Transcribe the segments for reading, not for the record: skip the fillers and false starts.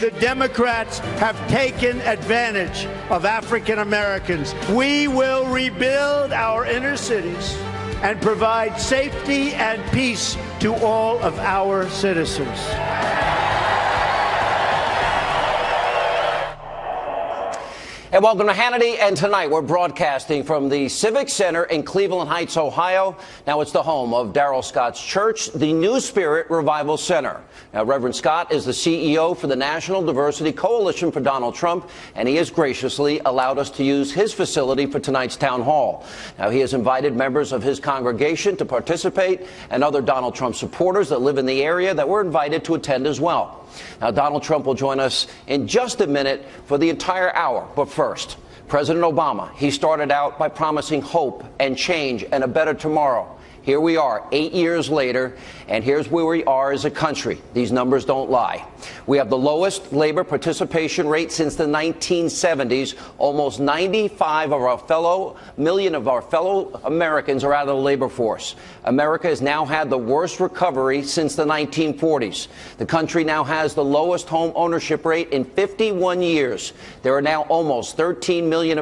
the Democrats have taken advantage of African Americans. We will rebuild our inner cities and provide safety and peace to all of our citizens. And welcome to Hannity. And tonight we're broadcasting from the Civic Center in Cleveland Heights, Ohio. Now it's the home of Darrell Scott's church, the New Spirit Revival Center. Now, Reverend Scott is the CEO for the National Diversity Coalition for Donald Trump, and he has graciously allowed us to use his facility for tonight's town hall. Now, he has invited members of his congregation to participate and other Donald Trump supporters that live in the area that were invited to attend as well. Now, Donald Trump will join us in just a minute for the entire hour. But first, President Obama, he started out by promising hope and change and a better tomorrow. Here we are 8 years later, and here's where we are as a country. These numbers don't lie. We have the lowest labor participation rate since the 1970s. Almost 95 of our fellow Americans are out of the labor force. America has now had the worst recovery since the 1940s. The country now has the lowest home ownership rate in 51 years. There are now almost 13 million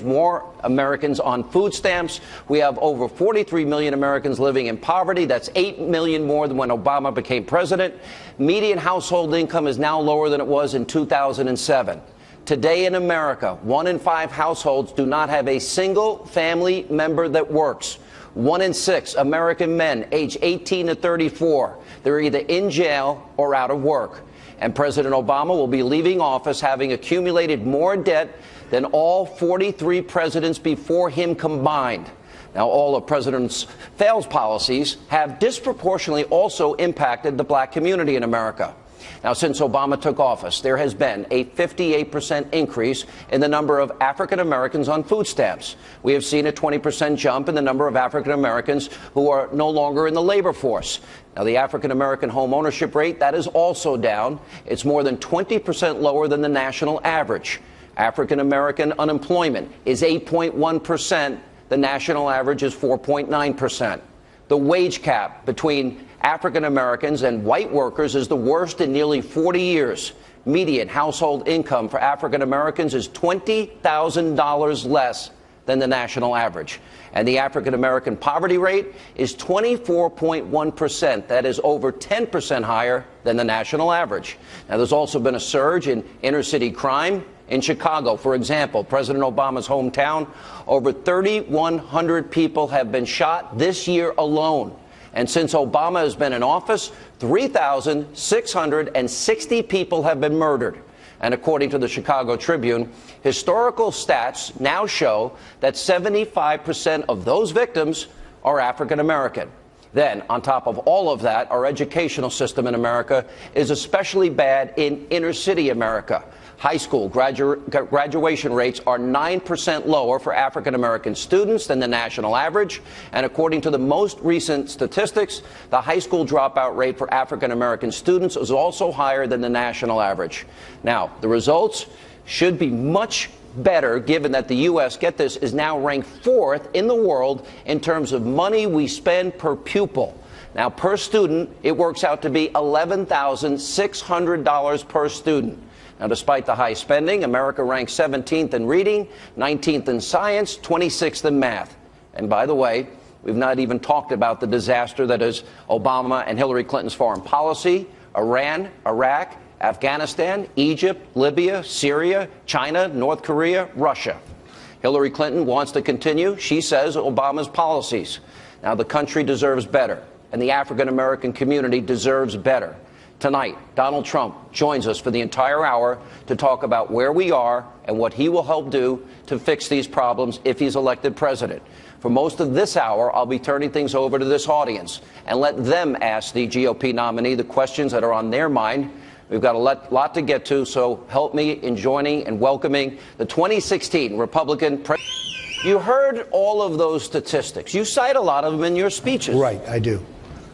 more Americans on food stamps. We have over 43 million Americans living in poverty. That's 8 million more than when Obama became president. Median household income is now lower than it was in 2007. Today in America, 1 in 5 households do not have a single family member that works. 1 in 6 American men age 18 to 34, they're either in jail or out of work. And President Obama will be leaving office having accumulated more debt than all 43 presidents before him combined. Now, all of President failed policies have disproportionately also impacted the black community in America. Now, since Obama took office, there has been a 58% increase in the number of African Americans on food stamps. We have seen a 20% jump in the number of African Americans who are no longer in the labor force. Now, the African American home ownership rate, that is also down. It's more than 20% lower than the national average. African American unemployment is 8.1%. The national average is 4.9%. The wage gap between African Americans and white workers is the worst in nearly 40 years. Median household income for African Americans is $20,000 less than the national average. And the African American poverty rate is 24.1%. That is over 10% higher than the national average. Now, there's also been a surge in inner city crime. In Chicago, for example, President Obama's hometown, over 3,100 people have been shot this year alone. And since Obama has been in office, 3,660 people have been murdered. And according to the Chicago Tribune, historical stats now show that 75% of those victims are African American. Then, on top of all of that, our educational system in America is especially bad in inner city America. High school graduation rates are 9% lower for African American students than the national average. And according to the most recent statistics, the high school dropout rate for African American students is also higher than the national average. Now, the results should be much better, given that the U.S., get this, is now ranked 4th in the world in terms of money we spend per pupil. Now, per student, it works out to be $11,600 per student. Now, despite the high spending, America ranks 17th in reading, 19th in science, 26th in math. And by the way, we've not even talked about the disaster that is Obama and Hillary Clinton's foreign policy, Iran, Iraq, Afghanistan, Egypt, Libya, Syria, China, North Korea, Russia. Hillary Clinton wants to continue, she says, Obama's policies. Now, the country deserves better, and the African American community deserves better. Tonight, Donald Trump joins us for the entire hour to talk about where we are and what he will help do to fix these problems if he's elected president. For most of this hour, I'll be turning things over to this audience and let them ask the GOP nominee the questions that are on their mind. We've got a lot to get to, so help me in joining and welcoming the 2016 Republican president. You heard all of those statistics. You cite a lot of them in your speeches. Right, I do.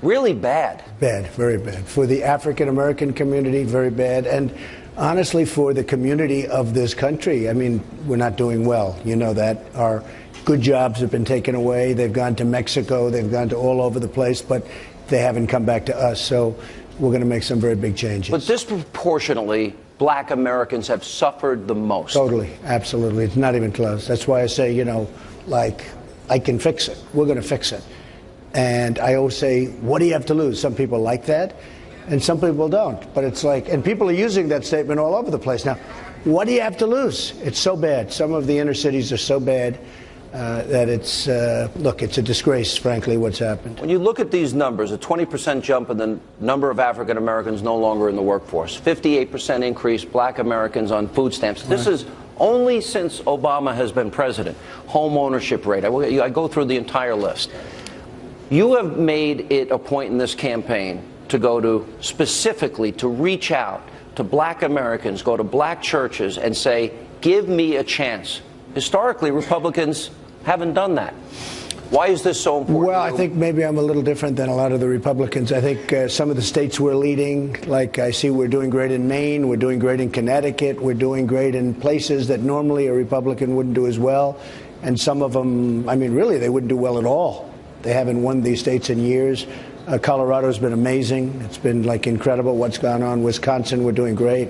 Really bad. Bad, very bad. For the African American community, very bad. And honestly, for the community of this country, I mean, we're not doing well. You know that. Our good jobs have been taken away. They've gone to Mexico. They've gone to all over the place, but they haven't come back to us. So we're going to make some very big changes. But disproportionately, black Americans have suffered the most. Totally, absolutely. It's not even close. That's why I say, you know, like, I can fix it. We're going to fix it. And I always say, what do you have to lose? Some people like that, and some people don't. But it's like, and people are using that statement all over the place now. What do you have to lose? It's so bad. Some of the inner cities are so bad that it's, look, it's a disgrace, frankly, what's happened. When you look at these numbers, a 20% jump in the number of African Americans no longer in the workforce, 58% increase black Americans on food stamps. This is only since Obama has been president. Home ownership rate. I go through the entire list. You have made it a point in this campaign to go to specifically to reach out to black Americans, go to black churches and say, give me a chance. Historically, Republicans haven't done that. Why is this so important? Well, I think maybe I'm a little different than a lot of the Republicans. I think some of the states we're leading, like I see we're doing great in Maine, we're doing great in Connecticut, we're doing great in places that normally a Republican wouldn't do as well. And some of them, I mean, really, they wouldn't do well at all. They haven't won these states in years. Colorado's been amazing. It's been like incredible what's gone on. Wisconsin, we're doing great.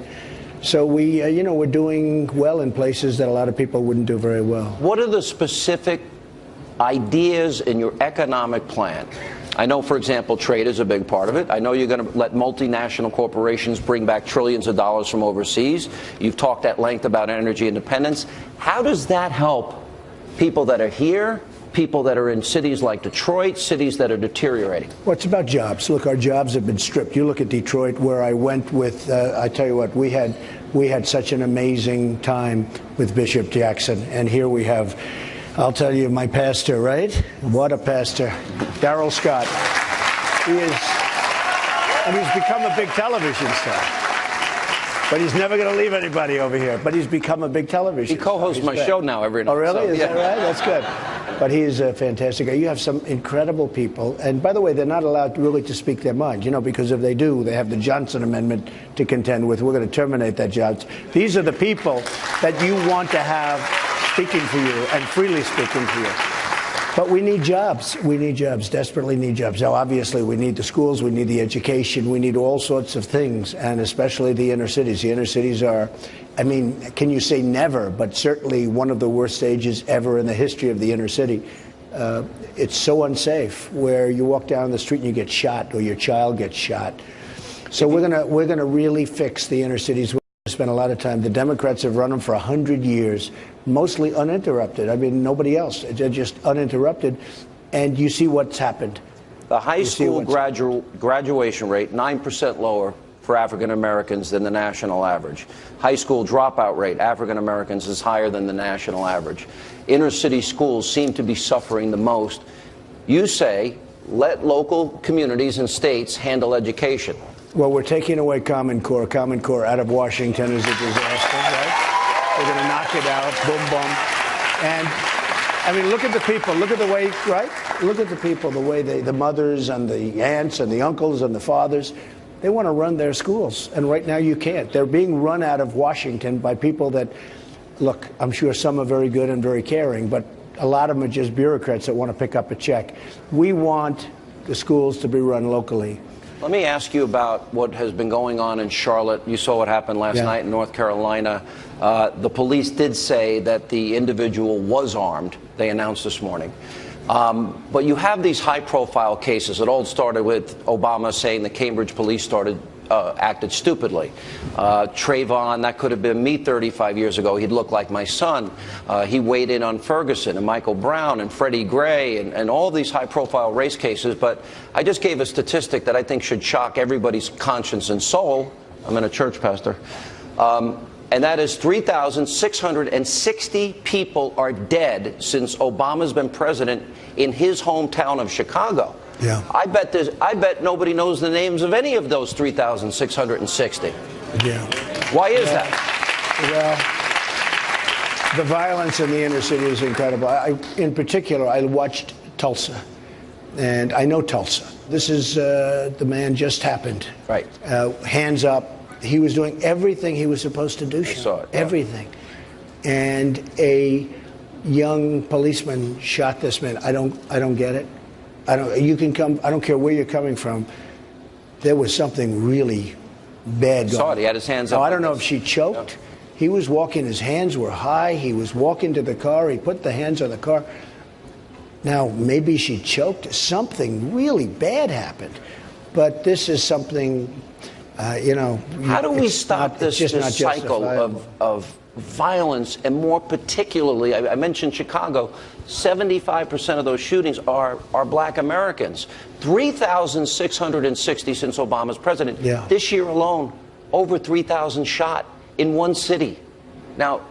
So we, you know, we're doing well in places that a lot of people wouldn't do very well. What are the specific ideas in your economic plan? I know, for example, trade is a big part of it. I know you're going to let multinational corporations bring back trillions of dollars from overseas. You've talked at length about energy independence. How does that help people that are here, people that are in cities like Detroit, cities that are deteriorating? Well, it's about jobs. Look, our jobs have been stripped. You look at Detroit, where I went with, I tell you what, we had such an amazing time with Bishop Jackson. And here we have, I'll tell you, my pastor, right? What a pastor. Darrell Scott. He is, and he's become a big television star. But he's never going to leave anybody over here. But he's become a big television He co-hosts my show now every night. Oh, really? So, is that right? That's good. But he is a fantastic guy. You have some incredible people. And by the way, they're not allowed really to speak their mind, you know, because if they do, they have the Johnson Amendment to contend with. We're going to terminate that job. These are the people that you want to have speaking for you and freely speaking for you. But we need jobs. We need jobs, desperately need jobs. Now, obviously, we need the schools, we need the education, we need all sorts of things, and especially the inner cities. The inner cities are, I mean, can you say never, but certainly one of the worst stages ever in the history of the inner city. It's so unsafe, where you walk down the street and you get shot or your child gets shot. So we're gonna really fix the inner cities. We're gonna spend a lot of time. The Democrats have run them for 100 years. Mostly uninterrupted. I mean, nobody else. They're just uninterrupted. And you see what's happened. The high school graduation rate, 9% lower for African Americans than the national average. High school dropout rate, African Americans, is higher than the national average. Inner city schools seem to be suffering the most. You say, let local communities and states handle education. Well, we're taking away Common Core. Common Core out of Washington is a disaster, right? We're going to knock it out, boom, boom. And, I mean, look at the people. Look at the way, right? Look at the people, the way the mothers and the aunts and the uncles and the fathers, they want to run their schools. And right now you can't. They're being run out of Washington by people that, look, I'm sure some are very good and very caring, but a lot of them are just bureaucrats that want to pick up a check. We want the schools to be run locally. Let me ask you about what has been going on in Charlotte. You saw what happened last night in North Carolina. The police did say that the individual was armed. They announced this morning. But you have these high-profile cases. It all started with Obama saying the Cambridge police acted stupidly. Trayvon, that could have been me 35 years ago. He'd look like my son. He weighed in on Ferguson and Michael Brown and Freddie Gray and all these high-profile race cases. But I just gave a statistic that I think should shock everybody's conscience and soul. I'm in a church, Pastor. And that is 3,660 people are dead since Obama's been president in his hometown of Chicago. Yeah. I bet nobody knows the names of any of those 3,660. Yeah. Why is that? Well, the violence in the inner city is incredible. In particular, I watched Tulsa, and I know Tulsa. This is the man just happened. Right. Hands up. He was doing everything he was supposed to do. I saw it. Everything. And a young policeman shot this man. I don't get it. You can come. I don't care where you're coming from. There was something really bad. Saw it. He had his hands up. I don't know if she choked. No. He was walking, his hands were high. He was walking to the car. He put the hands on the car. Now, maybe she choked. Something really bad happened. But this is something, How do we stop this cycle of violence, and more particularly, I mentioned Chicago, 75% of those shootings are black Americans. 3,660 since Obama's president. Yeah. This year alone, over 3,000 shot in one city. Now,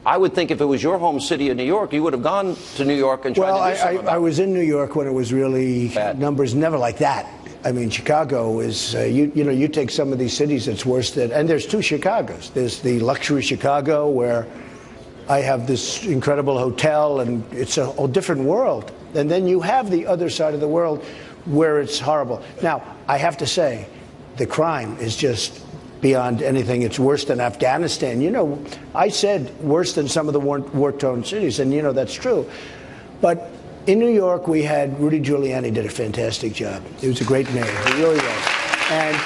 I would think if it was your home city of New York, you would have gone to New York and tried to do something about it. I was in New York when it was really bad. Numbers never like that. I mean, Chicago is, you take some of these cities, it's worse than, and there's two Chicagos. There's the luxury Chicago where I have this incredible hotel and it's a whole different world. And then you have the other side of the world where it's horrible. Now, I have to say, the crime is just beyond anything. It's worse than Afghanistan. I said worse than some of the war-torn cities, and that's true. But in New York, we had Rudy Giuliani did a fantastic job. He was a great mayor. He really was. And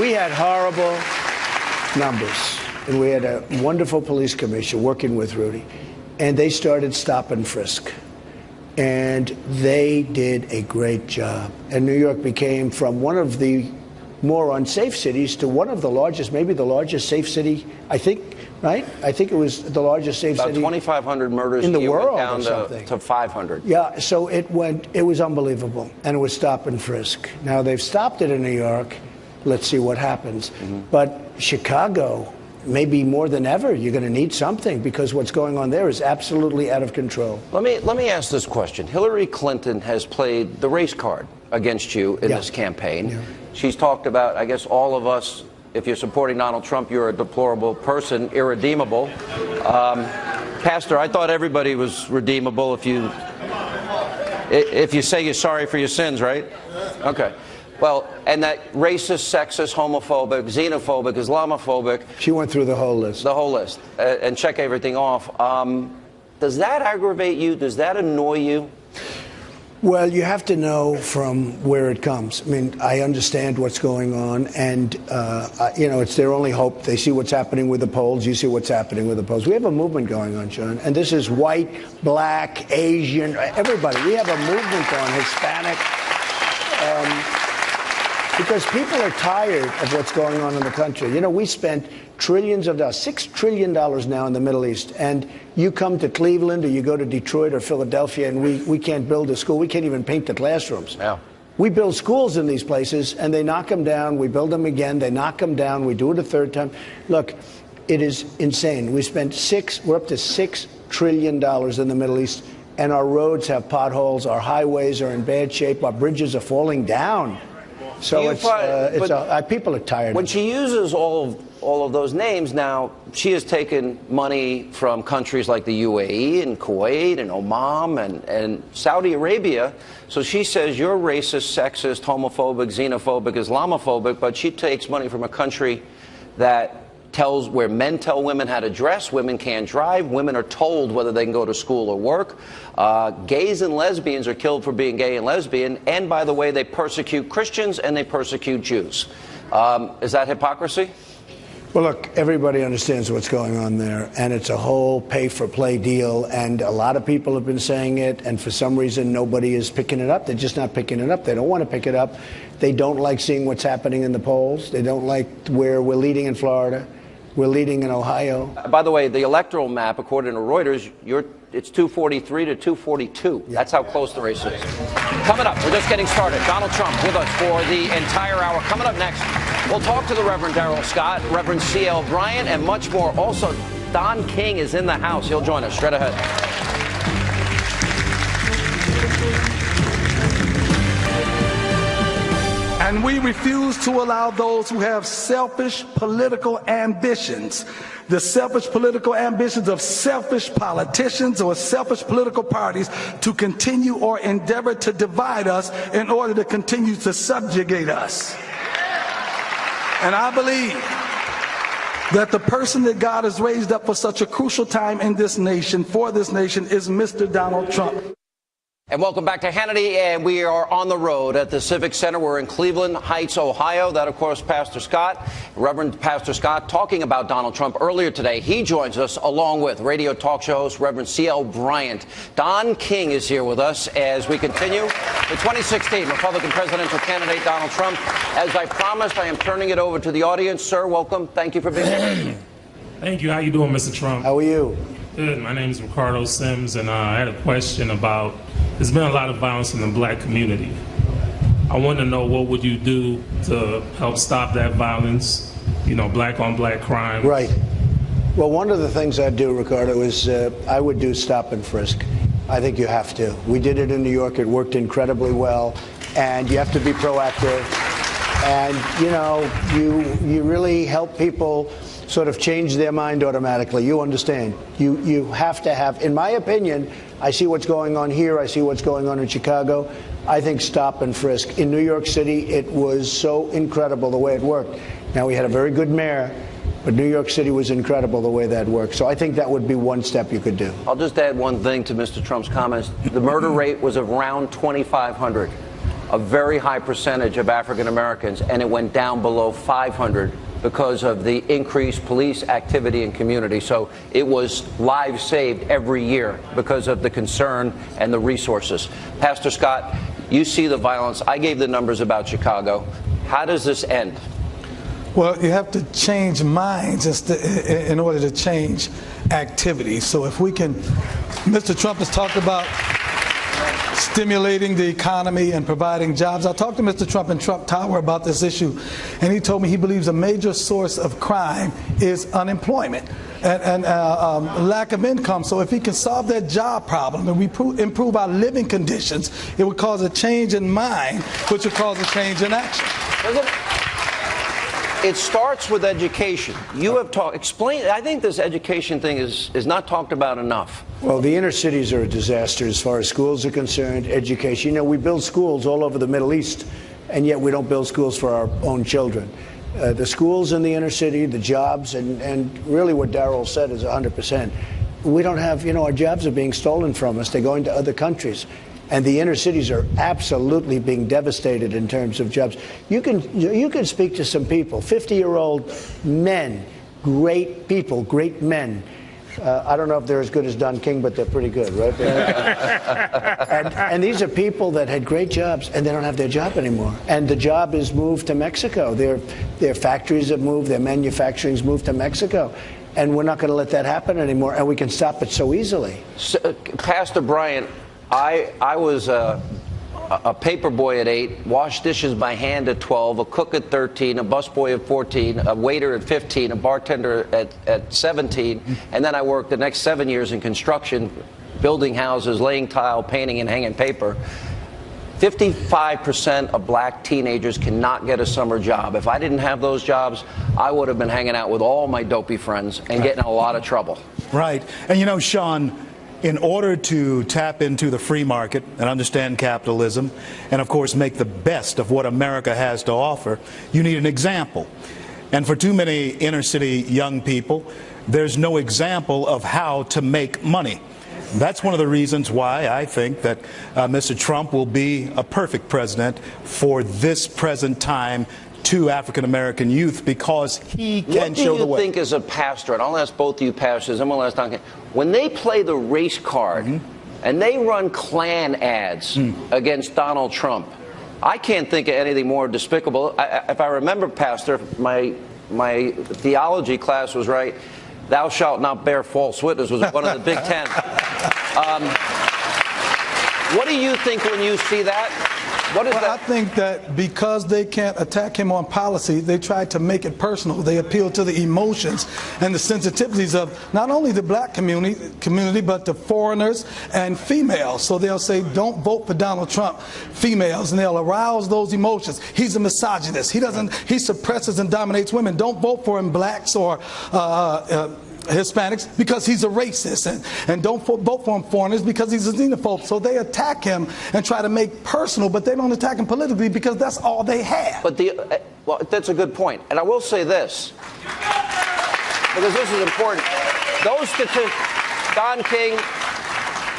we had horrible numbers. And we had a wonderful police commission working with Rudy. And they started stop and frisk. And they did a great job. And New York became from one of the more unsafe cities to one of the largest, maybe the largest safe city, I think, right? I think it was the largest safe city. About 2,500 murders in the world, down or something. to 500. Yeah, so it was unbelievable, and it was stop and frisk. Now they've stopped it in New York. Let's see what happens. Mm-hmm. But Chicago, maybe more than ever, you're going to need something, because what's going on there is absolutely out of control. Let me ask this question. Hillary Clinton has played the race card against you in this campaign. Yeah. She's talked about, I guess, all of us, if you're supporting Donald Trump, you're a deplorable person, irredeemable. Pastor, I thought everybody was redeemable if you say you're sorry for your sins, right? Okay. Well, and that racist, sexist, homophobic, xenophobic, Islamophobic. She went through the whole list. The whole list, and check everything off. Does that aggravate you? Does that annoy you? Well, you have to know from where it comes. I mean, I understand what's going on, and, it's their only hope. They see what's happening with the polls. You see what's happening with the polls. We have a movement going on, John, and this is white, black, Asian, everybody. We have a movement on Hispanic, because people are tired of what's going on in the country. We spent trillions of dollars, $6 trillion now in the Middle East, and you come to Cleveland or you go to Detroit or Philadelphia, and we can't build a school. We can't even paint the classrooms. Yeah. We build schools in these places, and they knock them down. We build them again. They knock them down. We do it a third time. Look, it is insane. We spent we're up to $6 trillion in the Middle East, and our roads have potholes. Our highways are in bad shape. Our bridges are falling down. So people are tired. When she uses all of those names now, she has taken money from countries like the UAE and Kuwait and Oman and Saudi Arabia. So she says you're racist, sexist, homophobic, xenophobic, Islamophobic, but she takes money from a country that where men tell women how to dress, women can't drive, women are told whether they can go to school or work. Gays and lesbians are killed for being gay and lesbian, and by the way, they persecute Christians and they persecute Jews. Is that hypocrisy? Well, look, everybody understands what's going on there, and it's a whole pay-for-play deal, and a lot of people have been saying it, and for some reason nobody is picking it up. They're just not picking it up. They don't want to pick it up. They don't like seeing what's happening in the polls. They don't like where we're leading in Florida. We're leading in Ohio. By the way, the electoral map, according to Reuters, it's 243 to 242. Yeah. That's how close the race is. Coming up, we're just getting started. Donald Trump with us for the entire hour. Coming up next, we'll talk to the Reverend Darrell Scott, Reverend C.L. Bryant, and much more. Also, Don King is in the house. He'll join us straight ahead. And we refuse to allow those who have selfish political ambitions, the selfish political ambitions of selfish politicians or selfish political parties, to continue or endeavor to divide us in order to continue to subjugate us. And I believe that the person that God has raised up for such a crucial time in this nation, for this nation, is Mr. Donald Trump. And welcome back to Hannity, and we are on the road at the Civic Center. We're in Cleveland Heights, Ohio. That, of course, Pastor Scott, Reverend Pastor Scott, talking about Donald Trump earlier today. He joins us along with radio talk show host Reverend C.L. Bryant. Don King is here with us as we continue the 2016 Republican presidential candidate Donald Trump. As I promised, I am turning it over to the audience. Sir, welcome. Thank you for being here. Thank you. How you doing, Mr. Trump? How are you? Good. My name is Ricardo Sims, and I had a question about, there's been a lot of violence in the black community. I want to know, what would you do to help stop that violence, you know, black on black crime? Right. Well, one of the things I'd do, Ricardo, is I would do stop and frisk. I think you have to. We did it in New York. It worked incredibly well. And you have to be proactive. And, you know, you really help people sort of change their mind automatically. You understand. You have to have, in my opinion, I see what's going on here. I see what's going on in Chicago. I think stop and frisk. In New York City, it was so incredible the way it worked. Now, we had a very good mayor, but New York City was incredible the way that worked. So I think that would be one step you could do. I'll just add one thing to Mr. Trump's comments. The murder rate was around 2,500, a very high percentage of African Americans, and it went down below 500 because of the increased police activity in community. So it was lives saved every year because of the concern and the resources. Pastor Scott, you see the violence. I gave the numbers about Chicago. How does this end? Well, you have to change minds in order to change activity. So if we can, Mr. Trump has talked about stimulating the economy and providing jobs. I talked to Mr. Trump in Trump Tower about this issue, and he told me he believes a major source of crime is unemployment and lack of income. So if he can solve that job problem and we improve our living conditions, it would cause a change in mind, which would cause a change in action. It starts with education. You have talked, explain, I think this education thing is not talked about enough. Well, the inner cities are a disaster as far as schools are concerned, education. You know, we build schools all over the Middle East, and yet we don't build schools for our own children. The schools in the inner city, the jobs, and really what Darrell said is 100%. We don't have, you know, our jobs are being stolen from us. They're going to other countries. And the inner cities are absolutely being devastated in terms of jobs. You can speak to some people, 50-year-old men, great people, great men. I don't know if they're as good as Don King, but they're pretty good, right? and these are people that had great jobs, and they don't have their job anymore. And the job is moved to Mexico. Their factories have moved, their manufacturing's moved to Mexico. And we're not going to let that happen anymore, and we can stop it so easily. So, Pastor Bryant, I was a paper boy at 8, washed dishes by hand at 12, a cook at 13, a busboy at 14, a waiter at 15, a bartender at 17, and then I worked the next 7 years in construction, building houses, laying tile, painting, and hanging paper. 55% of black teenagers cannot get a summer job. If I didn't have those jobs, I would have been hanging out with all my dopey friends and getting in a lot of trouble. Right. And you know, Sean, in order to tap into the free market and understand capitalism and, of course, make the best of what America has to offer, you need an example. And for too many inner city young people, there's no example of how to make money. That's one of the reasons why I think that Mr. Trump will be a perfect president for this present time to African-American youth, because he can show the way. What do you think as a pastor, and I'll ask both of you pastors, and we'll ask Duncan, when they play the race card and they run Klan ads against Donald Trump, I can't think of anything more despicable. If I remember, Pastor, my theology class was right. Thou shalt not bear false witness was one of the Big Ten. What do you think when you see that? What is that? I think that because they can't attack him on policy, they try to make it personal. They appeal to the emotions and the sensitivities of not only the black community, but the foreigners and females. So they'll say, don't vote for Donald Trump, females, and they'll arouse those emotions. He's a misogynist. He suppresses and dominates women. Don't vote for him, blacks or Hispanics, because he's a racist, and don't vote for him, foreigners, because he's a xenophobe. So they attack him and try to make personal, but they don't attack him politically because that's all they have. But well, that's a good point. And I will say this, because this is important. Those statistics, Don King,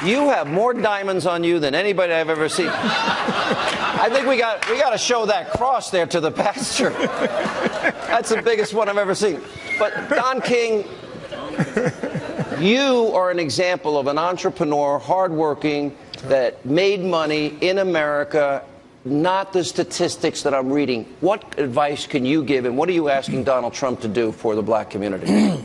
You have more diamonds on you than anybody I've ever seen. I think we got to show that cross there to the pastor. That's the biggest one I've ever seen. But Don King, you are an example of an entrepreneur, hardworking, that made money in America, not the statistics that I'm reading. What advice can you give, and what are you asking Donald Trump to do for the black community?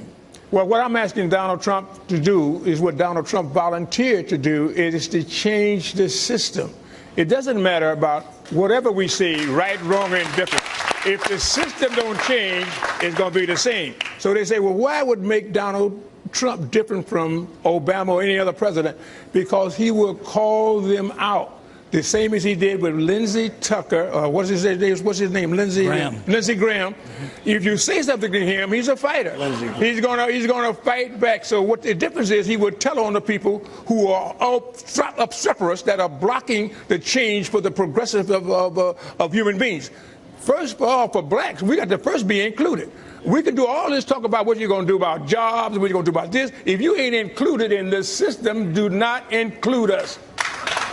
Well, what I'm asking Donald Trump to do is what Donald Trump volunteered to do, is to change the system. It doesn't matter about whatever we see, right, wrong, or indifferent. If the system don't change, it's going to be the same. So they say, well, why would make Donald Trump different from Obama or any other president? Because he will call them out. The same as he did with Lindsey Tucker, what's his name? Lindsey Graham. If you say something to him, he's a fighter. He's gonna fight back. So what the difference is, he would tell on the people who are obstreperous, that are blocking the change for the progressive of human beings. First of all, for blacks, we got to first be included. We can do all this talk about what you're going to do about jobs, what you're going to do about this. If you ain't included in the system, do not include us.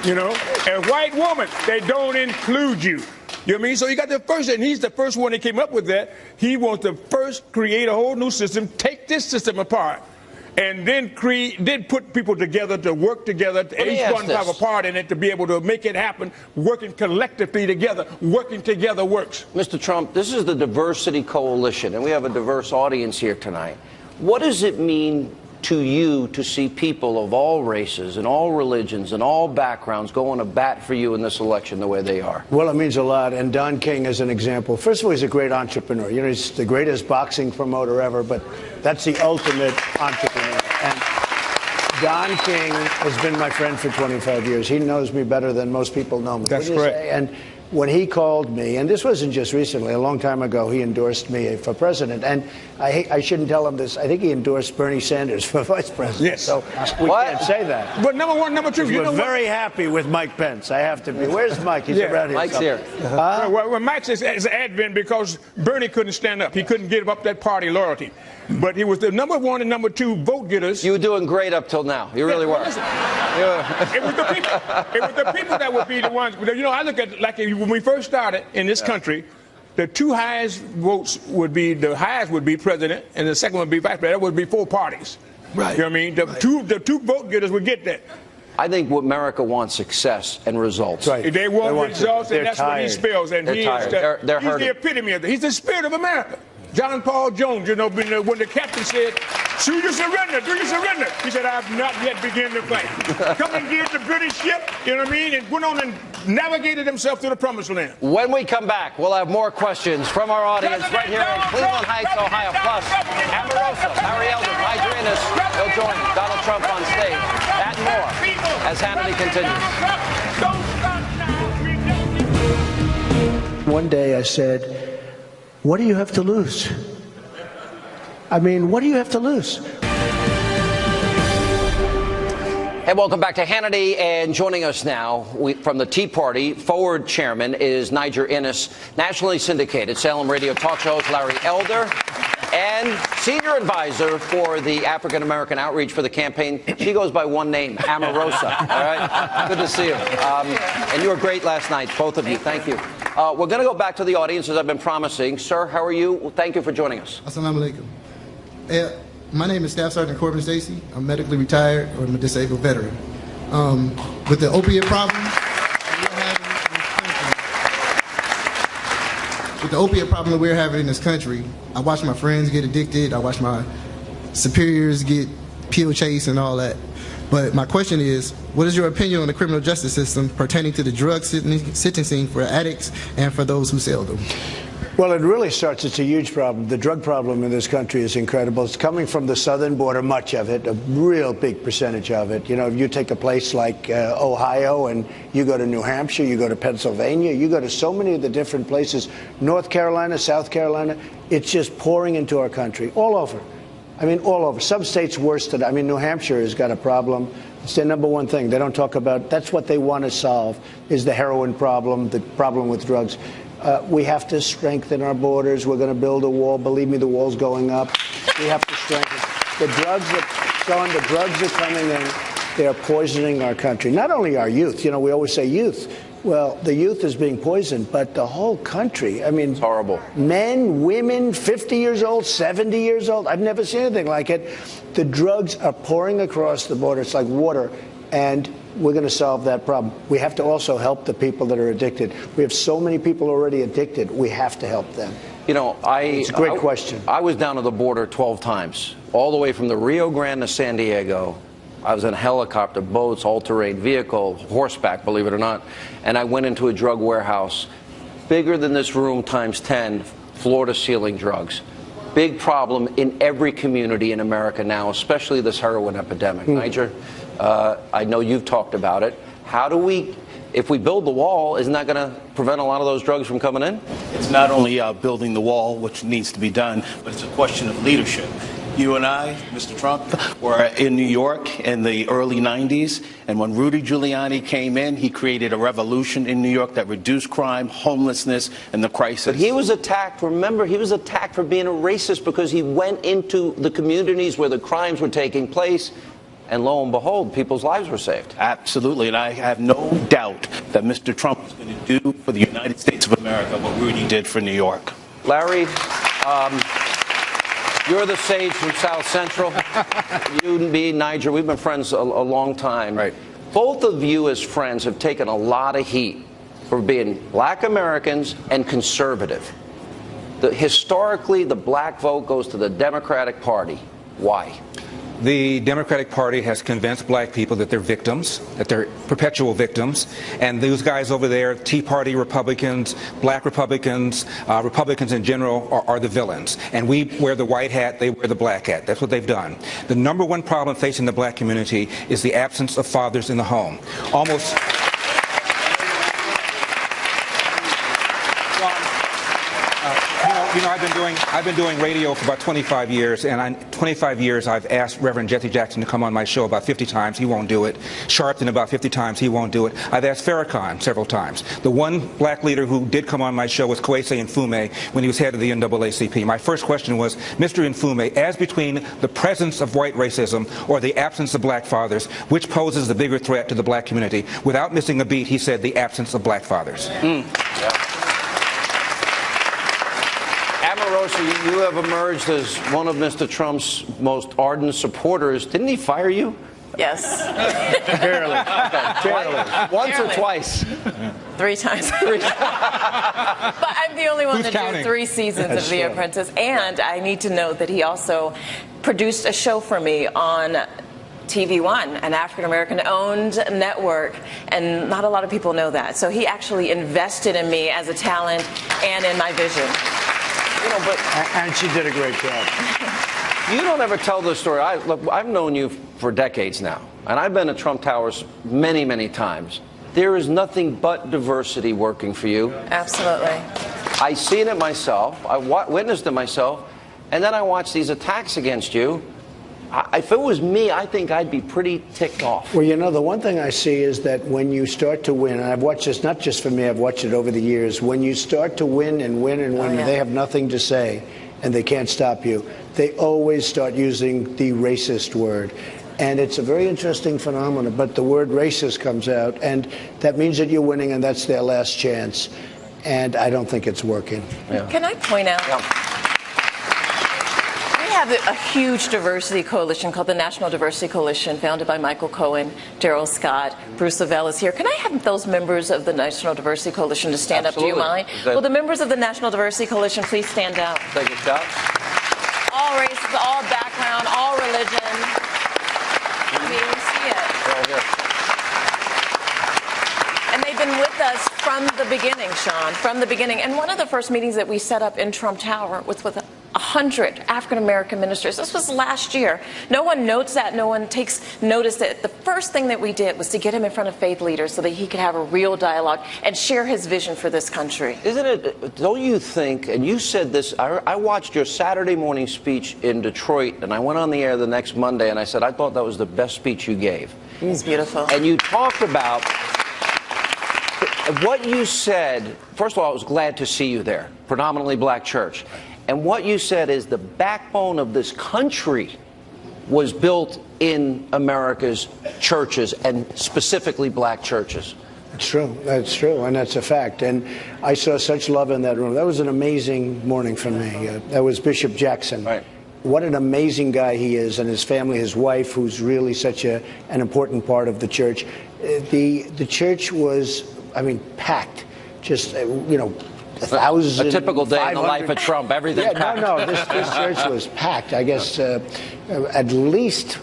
You know, a white woman, they don't include you. You know what I mean? So you got the first, and he's the first one that came up with that. He wants to first create a whole new system, take this system apart, and then put people together to work together. Each one have a part in it to be able to make it happen. Working collectively together, working together works. Mr. Trump, this is the Diversity Coalition, and we have a diverse audience here tonight. What does it mean to you to see people of all races and all religions and all backgrounds going to bat for you in this election the way they are? Well, it means a lot, and Don King is an example. First of all, he's a great entrepreneur. You know, he's the greatest boxing promoter ever, but that's the ultimate entrepreneur. And Don King has been my friend for 25 years. He knows me better than most people know me. That's correct. And when he called me, and this wasn't just recently, a long time ago, he endorsed me for president. And I shouldn't tell him this. I think he endorsed Bernie Sanders for vice president. Yes. So we can't say that. But number one, number two, we're very happy with Mike Pence. I have to be. Where's Mike? He's around here. Mike's here. Well, Mike's is advent because Bernie couldn't stand up. He couldn't give up that party loyalty. But he was the number one and number two vote getters. You were doing great up till now. You really were. Listen, it was the people that would be the ones. You know, I look at like when we first started in this country, the two highest votes would be president, and the second would be vice president. That would be four parties. Right. You know what I mean? The two vote getters would get that. I think America wants success and results. Right. They want results, and that's tired. what he spells. And They're tired. They're he's the epitome of it. He's the spirit of America. John Paul Jones, you know, when the captain said, "Do you surrender? Do you surrender?" He said, "I have not yet begun to fight." Come and get the British ship, you know what I mean, and went on and navigated himself to the promised land. When we come back, we'll have more questions from our audience right here in Cleveland Heights, Ohio. Plus, Amarosa, Larry Elder, Niger Innis will join Donald Trump on stage. That and more as Hannity continues. One day I said, what do you have to lose? I mean, what do you have to lose? Hey, welcome back to Hannity, and joining us now from the Tea Party, Forward Chairman is Niger Innis, nationally syndicated Salem radio talk show host Larry Elder, and Senior Advisor for the African American Outreach for the campaign. She goes by one name, Amarosa. All right? Good to see you. And you were great last night, both of you. Thank you. We're going to go back to the audience, as I've been promising. Sir, how are you? Well, thank you for joining us. Assalamu alaikum. My name is Staff Sergeant Corbin Stacy. I'm medically retired, or I'm a disabled veteran. With the opiate problem that we're having in this country, I watch my friends get addicted. I watch my superiors get pill chased and all that. But my question is, what is your opinion on the criminal justice system pertaining to the drug sentencing for addicts and for those who sell them? Well, it really starts. It's a huge problem. The drug problem in this country is incredible. It's coming from the southern border, much of it, a real big percentage of it. You know, if you take a place like Ohio and you go to New Hampshire, you go to Pennsylvania, you go to so many of the different places, North Carolina, South Carolina, it's just pouring into our country, all over. I mean, all over. Some states worse than, I mean, New Hampshire has got a problem. It's their number one thing. They don't talk about, that's what they want to solve, is the heroin problem, the problem with drugs. We have to strengthen our borders. We're going to build a wall. Believe me, the wall's going up. We have to strengthen. The drugs are coming in. They are poisoning our country, not only our youth. You know, we always say youth. Well, the youth is being poisoned, but the whole country. I mean, it's horrible. Men, women, 50 years old, 70 years old. I've never seen anything like it. The drugs are pouring across the border. It's like water. And we're going to solve that problem. We have to also help the people that are addicted. We have so many people already addicted. We have to help them. You know, it's a great question. I was down to the border 12 times, all the way from the Rio Grande to San Diego. I was in a helicopter, boats, all-terrain vehicle, horseback, believe it or not. And I went into a drug warehouse, bigger than this room times 10, floor-to-ceiling drugs. Big problem in every community in America now, especially this heroin epidemic. Niger, I know you've talked about it. How do we, if we build the wall, isn't that going to prevent a lot of those drugs from coming in? It's not only building the wall, which needs to be done, but it's a question of leadership. You and I, Mr. Trump, were in New York in the early 90s, and when Rudy Giuliani came in, he created a revolution in New York that reduced crime, homelessness, and the crisis. But he was attacked, remember, he was attacked for being a racist because he went into the communities where the crimes were taking place, and lo and behold, people's lives were saved. Absolutely, and I have no doubt that Mr. Trump is going to do for the United States of America what Rudy did for New York. Larry, you're the sage from South Central. You and me, Niger, we've been friends a long time. Right. Both of you as friends have taken a lot of heat for being black Americans and conservative. Historically, the black vote goes to the Democratic Party. Why? The Democratic Party has convinced black people that they're victims, that they're perpetual victims, and those guys over there, Tea Party Republicans, black Republicans, Republicans in general, are the villains. And we wear the white hat, they wear the black hat. That's what they've done. The number one problem facing the black community is the absence of fathers in the home. Almost... You know, I've been doing radio for about 25 years, and in 25 years I've asked Reverend Jesse Jackson to come on my show about 50 times. He won't do it. Sharpton about 50 times. He won't do it. I've asked Farrakhan several times. The one black leader who did come on my show was Kwesi Nkrumah when he was head of the NAACP. My first question was, Mr. Nkrumah, as between the presence of white racism or the absence of black fathers, which poses the bigger threat to the black community? Without missing a beat, he said the absence of black fathers. Yeah. Omarosa, you have emerged as one of Mr. Trump's most ardent supporters. Didn't he fire you? Yes. Barely. Okay. Once or twice? 3 times. But I'm the only one that did 3 seasons of The Apprentice. And I need to note that he also produced a show for me on TV One, an African-American owned network, and not a lot of people know that. So he actually invested in me as a talent and in my vision. You know, but And she did a great job. you don't ever tell this story. Look, I've known you for decades now, and I've been to Trump Towers many, many times. There is nothing but diversity working for you. Absolutely. I've seen it myself. I witnessed it myself, and then I watched these attacks against you. If it was me, I think I'd be pretty ticked off. Well, you know, the one thing I see is that when you start to win, and I've watched this not just for me, I've watched it over the years, when you start to win and win and win, and they have nothing to say and they can't stop you, they always start using the racist word. And it's a very interesting phenomenon, but the word racist comes out, and that means that you're winning, and that's their last chance. And I don't think it's working. Yeah. Can I point out? Yeah. We have a huge diversity coalition called the National Diversity Coalition, founded by Michael Cohen, Daryl Scott, Bruce Lavelle is here. Can I have those members of the National Diversity Coalition to stand Absolutely. up? Do you mind? Will the members of the National Diversity Coalition please stand up? Take a shot. All races, all background, all religion. I mean, we see it. They're all here. And they've been with us from the beginning, Sean, from the beginning. And one of the first meetings that we set up in Trump Tower was with 100 African-American ministers. This was last year. No one notes that. No one takes notice that. The first thing that we did was to get him in front of faith leaders so that he could have a real dialogue and share his vision for this country. Isn't it, don't you think, and you said this, I watched your Saturday morning speech in Detroit, and I went on the air the next Monday, and I said, I thought that was the best speech you gave. It's beautiful. And you talked about what you said. First of all, I was glad to see you there, predominantly black church. And what you said is the backbone of this country was built in America's churches, and specifically black churches. It's true. That's true, and that's a fact. And I saw such love in that room. That was an amazing morning for me. That was Bishop Jackson. Right. What an amazing guy he is, and his family, his wife, who's really such an important part of the church. The church was, I mean, packed. Just, 1,000. A typical day in the life of Trump. Everything packed. No. This church was packed. I guess at least,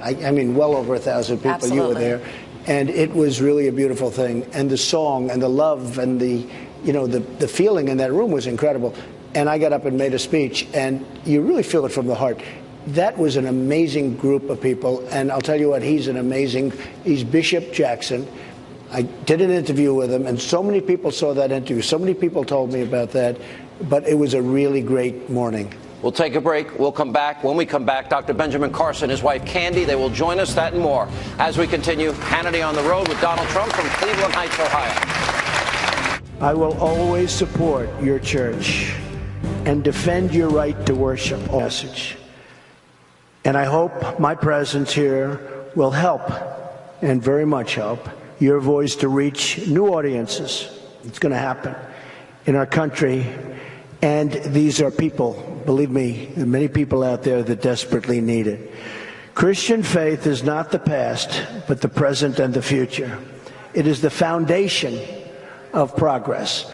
I mean, well over 1,000 people. Absolutely. You were there. And it was really a beautiful thing. And the song and the love and the feeling in that room was incredible. And I got up and made a speech, and you really feel it from the heart. That was an amazing group of people. And I'll tell you what, he's Bishop Jackson. I did an interview with him, and so many people saw that interview. So many people told me about that. But it was a really great morning. We'll take a break. We'll come back. When we come back, Dr. Benjamin Carson, his wife Candy, they will join us, that and more, as we continue Hannity on the Road with Donald Trump from Cleveland Heights, Ohio. I will always support your church and defend your right to worship. Message. And I hope my presence here will help, and very much help, your voice to reach new audiences. It's going to happen in our country. And these are people, believe me, there are many people out there that desperately need it. Christian faith is not the past, but the present and the future. It is the foundation of progress.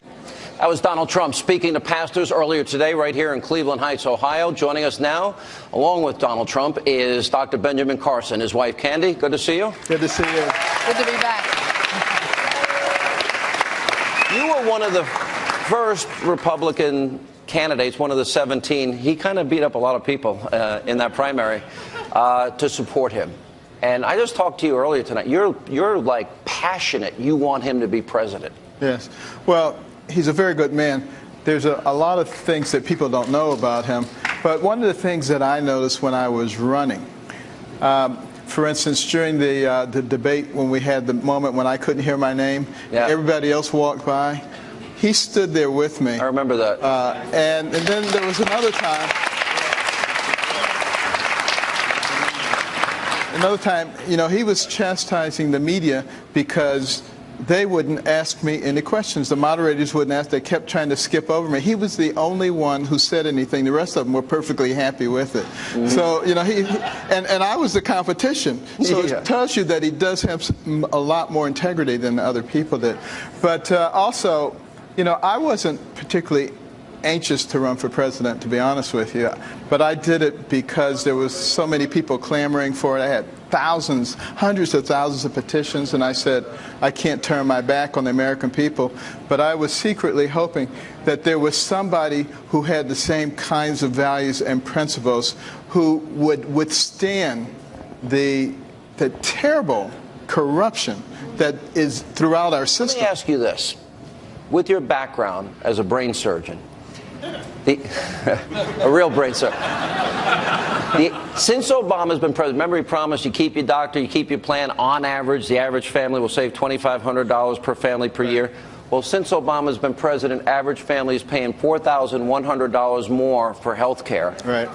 That was Donald Trump speaking to pastors earlier today right here in Cleveland Heights, Ohio. Joining us now, along with Donald Trump, is Dr. Benjamin Carson, his wife Candy. Good to see you. Good to see you. Good to be back. You were one of the first Republican candidates, one of the 17. He kind of beat up a lot of people in that primary to support him. And I just talked to you earlier tonight. You're like passionate. You want him to be president. Yes. Well, he's a very good man. There's a lot of things that people don't know about him. But one of the things that I noticed when I was running, for instance, during the debate when we had the moment when I couldn't hear my name, everybody else walked by, he stood there with me. I remember that. And then there was another time. He was chastising the media because they wouldn't ask me any questions. The moderators wouldn't ask. They kept trying to skip over me. He was the only one who said anything. The rest of them were perfectly happy with it. Mm-hmm. So, and I was the competition. So it tells you that he does have a lot more integrity than the other people did. But also, I wasn't particularly anxious to run for president, to be honest with you. But I did it because there was so many people clamoring for it. I had thousands, hundreds of thousands of petitions, and I said, I can't turn my back on the American people. But I was secretly hoping that there was somebody who had the same kinds of values and principles who would withstand the terrible corruption that is throughout our system. Let me ask you this. With your background as a brain surgeon, a real brain surgeon, since Obama's been president, remember he promised you keep your doctor, you keep your plan. On average, the average family will save $2,500 per family per year. Well, since Obama's been president, average family is paying $4,100 more for health care. Right.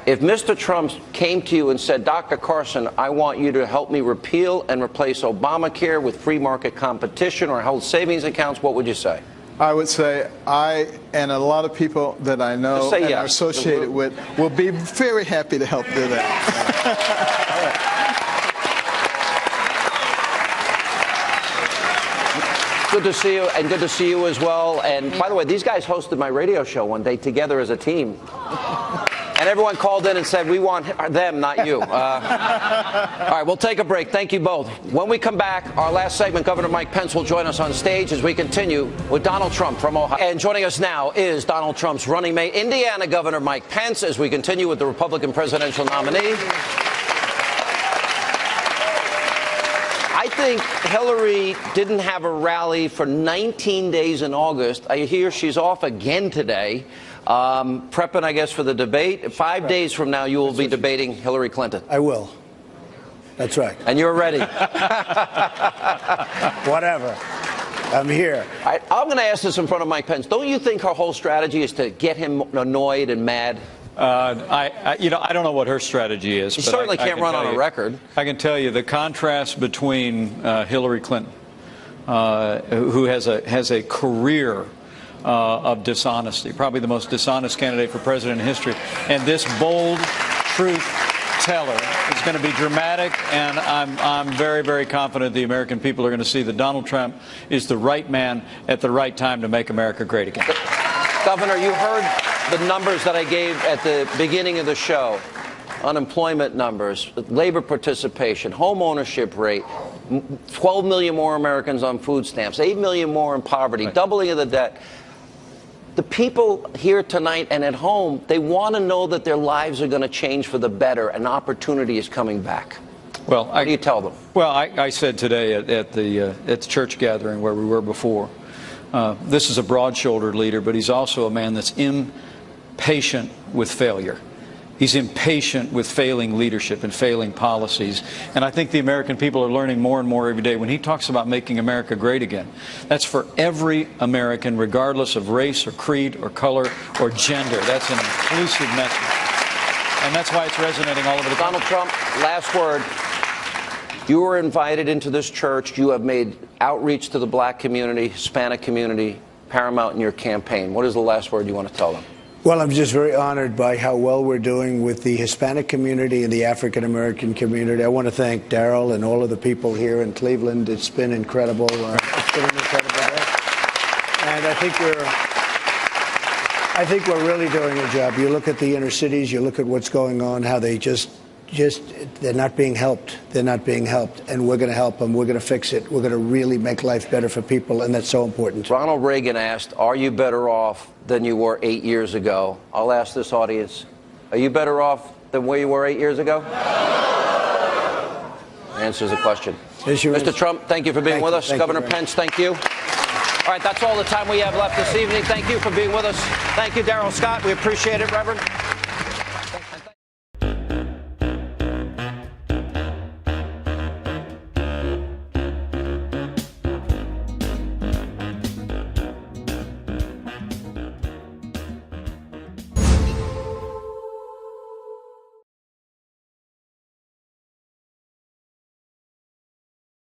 If Mr. Trump came to you and said, Dr. Carson, I want you to help me repeal and replace Obamacare with free market competition or health savings accounts, what would you say? I would say I and a lot of people that I know and are associated with will be very happy to help do that. Good to see you, and good to see you as well. And by the way, these guys hosted my radio show one day together as a team. And everyone called in and said, we want them, not you. All right, we'll take a break. Thank you both. When we come back, our last segment, Governor Mike Pence will join us on stage as we continue with Donald Trump from Ohio. And joining us now is Donald Trump's running mate, Indiana Governor Mike Pence, as we continue with the Republican presidential nominee. I think Hillary didn't have a rally for 19 days in August. I hear she's off again today. Prepping, I guess, for the debate. 5 days from now, you will be debating Hillary Clinton. I will. That's right. And you're ready. Whatever. I'm here. I'm going to ask this in front of Mike Pence. Don't you think her whole strategy is to get him annoyed and mad? I don't know what her strategy is. You certainly can't run on a record. I can tell you the contrast between Hillary Clinton, who has a career of dishonesty, probably the most dishonest candidate for president in history, and this bold truth teller is going to be dramatic, and I'm very, very confident the American people are going to see that Donald Trump is the right man at the right time to make America great again. Governor, you heard the numbers that I gave at the beginning of the show. Unemployment numbers, labor participation, home ownership rate, 12 million more Americans on food stamps, 8 million more in poverty, doubling of the debt. The people here tonight and at home, they want to know that their lives are going to change for the better and opportunity is coming back. Well, what do you tell them? Well, I said today at the church gathering where we were before, this is a broad-shouldered leader, but he's also a man that's impatient with failure. He's impatient with failing leadership and failing policies. And I think the American people are learning more and more every day. When he talks about making America great again, that's for every American, regardless of race or creed or color or gender. That's an inclusive message. And that's why it's resonating all over the country. Donald Trump, last word. You were invited into this church. You have made outreach to the black community, Hispanic community, paramount in your campaign. What is the last word you want to tell them? Well, I'm just very honored by how well we're doing with the Hispanic community and the African American community. I want to thank Daryl and all of the people here in Cleveland. It's been incredible. It's been an incredible day. And I think we're really doing a job. You look at the inner cities, you look at what's going on, how they they're not being helped. They're not being helped. And we're going to help them. We're going to fix it. We're going to really make life better for people. And that's so important. Ronald Reagan asked, are you better off than you were 8 years ago? I'll ask this audience, are you better off than where you were 8 years ago? Answers the question. Mr. Trump, thank you for being with us. Governor Pence, thank you. All right, that's all the time we have left this evening. Thank you for being with us. Thank you, Darrell Scott. We appreciate it, Reverend.